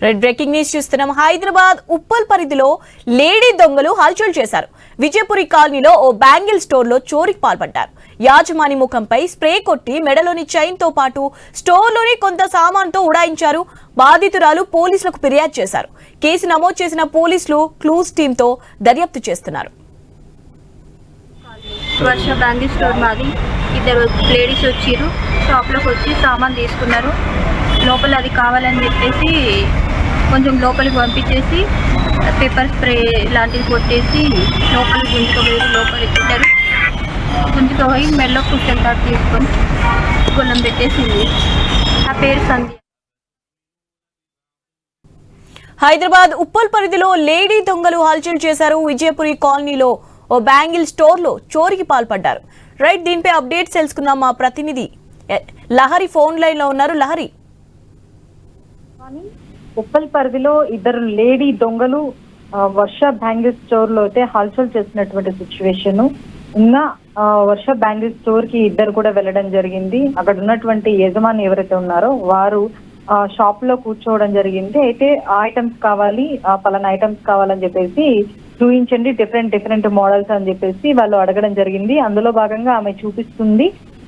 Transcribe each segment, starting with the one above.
Red breaking news చూస్తున్నాం. హైదరాబాద్ ఉప్పల్ పరిధిలో lady దొంగలు హల్చల్ చేశారు. విజయపురి కాలనీలో ఓ బ్యాంగిల్ స్టోర్ లో చోరీకి పాల్పడ్డారు. యాజమాని ముఖంపై స్ప్రే కొట్టి మెడలోని చైన్ తో పాటు స్టోర్లోని కొంత సామాన్తో ఉడాయించారు. బాధితురాలు పోలీసులకు ఫిర్యాదు చేశారు. కేసు నమోదు చేసిన పోలీసులు క్లూస్ టీమ్ తో దర్యాప్తు చేస్తున్నారు. వర్ష బ్యాంగిల్ స్టోర్ మాది. ఇద్దరు లేడీస్ వచ్చిర్రు, షాప్లోకి వచ్చి సామాన్ తీసుకున్నారు. లోపల అది కావాలని చెప్పేసి కొంచెం లోపలికి పంపించేసి పేపర్ స్ప్రే లాంటిది కొట్టేసి లోపలికి గుంజుకోపోయి లోపలికి పెట్టారు. గుంజుకోపోయి మెడలో కుషన్ తాడు తీసుకొని గుణం పెట్టేసింది. ఆ పేరు సంధ్య. హైదరాబాద్ ఉప్పల్ పరిధిలో లేడీ దొంగలు హల్చల్ చేశారు. విజయపురి కాలనీలో ఓ బ్యాంగిల్ స్టోర్ లో చోరీకి పాల్పడ్డారు. రైట్, దీనిపై అప్డేట్స్ తెలుసుకుందాం. మా ప్రతినిధి లహరి ఫోన్ లైన్ లో ఉన్నారు. లహరి, ఉప్పల్ పరిధిలో ఇద్దరు లేడీ దొంగలు వర్ష బ్యాంగిల్ స్టోర్ లో అయితే హల్చల్ చేసినటువంటి సిచ్యువేషన్ ఉన్న వర్ష బ్యాంగిల్ స్టోర్ కి ఇద్దరు కూడా వెళ్ళడం జరిగింది. అక్కడ ఉన్నటువంటి యజమాని ఎవరైతే ఉన్నారో వారు షాప్ లో కూర్చోవడం జరిగింది. అయితే ఐటమ్స్ కావాలి, పలానా ఐటమ్స్ కావాలని చెప్పేసి చూపించండి, డిఫరెంట్ మోడల్స్ అని చెప్పేసి వాళ్ళు అడగడం జరిగింది. అందులో భాగంగా ఆమె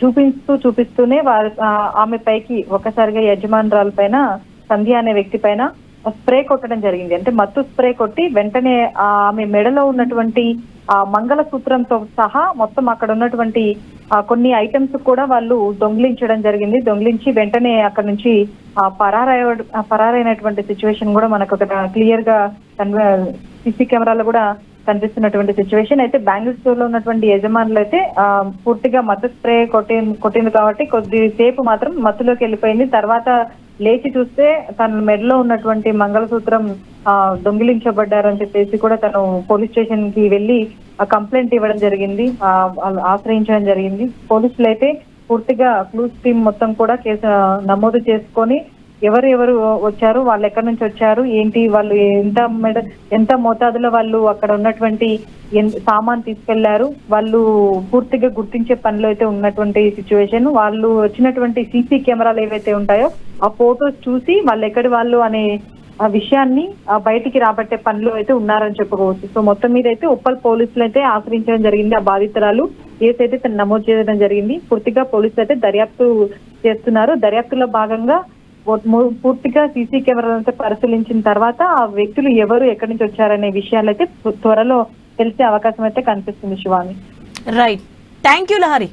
చూపిస్తూనే వారు ఆమె పైకి ఒక్కసారిగా యజమానురాల పైన సంధ్య అనే వ్యక్తి పైన స్ప్రే కొట్టడం జరిగింది. అంటే మత్తు స్ప్రే కొట్టి వెంటనే ఆమె మెడలో ఉన్నటువంటి మంగళసూత్రంతో సహా మొత్తం అక్కడ ఉన్నటువంటి కొన్ని ఐటమ్స్ కూడా వాళ్ళు దొంగిలించి వెంటనే అక్కడ నుంచి పరారైనటువంటి సిచ్యువేషన్ కూడా మనకు ఒక క్లియర్ గా సీసీ కెమెరాలో కూడా కనిపిస్తున్నటువంటి సిచ్యువేషన్. అయితే బ్యాంగిల్ స్టోర్ లో ఉన్నటువంటి యజమానులు అయితే పూర్తిగా మత్తు స్ప్రే కొట్టింది కాబట్టి కొద్దిసేపు మాత్రం మత్తులోకి వెళ్ళిపోయింది. తర్వాత లేచి చూస్తే తన మెడలో ఉన్నటువంటి మంగళసూత్రం దొంగిలించబడ్డారని చెప్పేసి కూడా తను పోలీస్ స్టేషన్ కి వెళ్లి కంప్లైంట్ ఇవ్వడం జరిగింది, ఆశ్రయించడం జరిగింది. పోలీసులు అయితే పూర్తిగా క్లూస్ టీమ్ మొత్తం కూడా కేసు నమోదు చేసుకొని ఎవరు వచ్చారు, వాళ్ళు ఎక్కడి నుంచి వచ్చారు, ఏంటి, వాళ్ళు ఎంత మోతాదులో వాళ్ళు అక్కడ ఉన్నటువంటి సామాన్ తీసుకెళ్లారు, వాళ్ళు పూర్తిగా గుర్తించే పనిలో అయితే ఉన్నటువంటి సిచ్యువేషన్. వాళ్ళు వచ్చినటువంటి సీసీ కెమెరాలు ఏవైతే ఉంటాయో ఆ ఫోటోస్ చూసి వాళ్ళు ఎక్కడి వాళ్ళు అనే ఆ విషయాన్ని బయటికి రాబట్టే పనిలో అయితే ఉన్నారని చెప్పుకోవచ్చు. సో మొత్తం మీద అయితే ఉప్పల్ పోలీసులు అయితే ఆశ్రయించడం జరిగింది. ఆ బాధితురాలు కేసు అయితే తను నమోదు చేయడం జరిగింది. పూర్తిగా పోలీసులు అయితే దర్యాప్తు చేస్తున్నారు. దర్యాప్తులో భాగంగా పూర్తిగా సీసీ కెమెరాలతో పరిశీలించిన తర్వాత ఆ వ్యక్తులు ఎవరు ఎక్కడి నుంచి వచ్చారనే విషయాలు అయితే త్వరలో తెలిసే అవకాశం అయితే కనిపిస్తుంది. Shivani. Right, thank you Lahari.